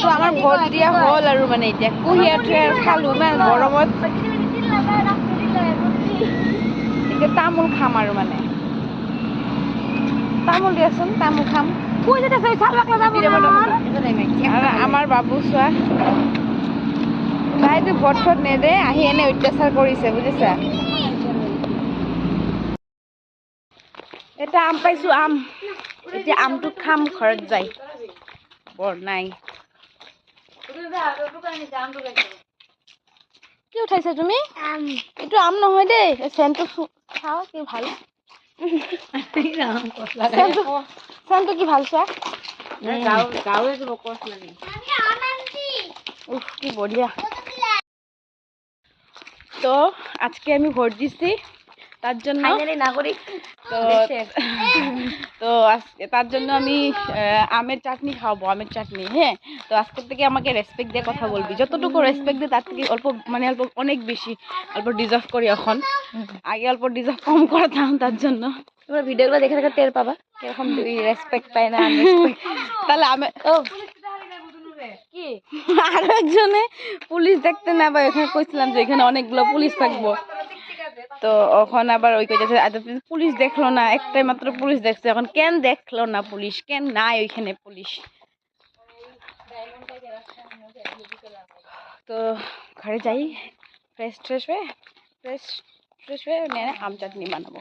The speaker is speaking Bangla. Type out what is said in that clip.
তো আমাৰ ভোট দিয়া হ'ল আৰু মানে এতিয়া কুঁহিয়াৰ খালো না গৰমত এতিয়া তামোল খাম আৰু মানে তামোল দিয়াচোন তামোল খাম আৰু আমাৰ বাবু চোৱা তাইতো ভোট চোট নেদে আহি এনে অত্যাচাৰ কৰিছে বুজিছা এটা আম পাইছো আম এতিয়া আমটো খাম ঘৰত যাই বৰ নাই কি উঠাইছা তুমি এইটো আম নহয় দেই চেনটো খাও কি ভাল চেনটো কি ভাল চোৱা উফ কি বঢ়িয়া তো আজকে আমি ভোট দিছি তার জন্য নাগরিক তো তার জন্য আমি আমের চাটনি খাওয়াবো আমের চাটনি হ্যাঁ তো আজকের থেকে আমাকে রেসপেক্ট দিয়ে কথা বলবি যতটুকু রেসপেক্ট দিয়ে তার থেকে অল্প মানে অল্প অনেক বেশি অল্প ডিজার্ভ করি এখন আগে অল্প ডিজার্ভ কম করতাম তার জন্য তোমরা ভিডিওগুলো দেখে দেখে টের পাবা কিরকম রেসপেক্ট পাই না তাহলে আমি কি আরো একজনে পুলিশ দেখতে না বা এখানে কইছিলাম যে এখানে অনেকগুলো পুলিশ থাকবো তো ওখানে আবার ওই কইতেছে পুলিশ দেখলো না একটাই মাত্র পুলিশ দেখছে এখন কেন দেখলো না পুলিশ কেন নাই ওইখানে পুলিশ তো ঘরে যাই ফ্রেশ হয়ে আম চাটনি বানাবো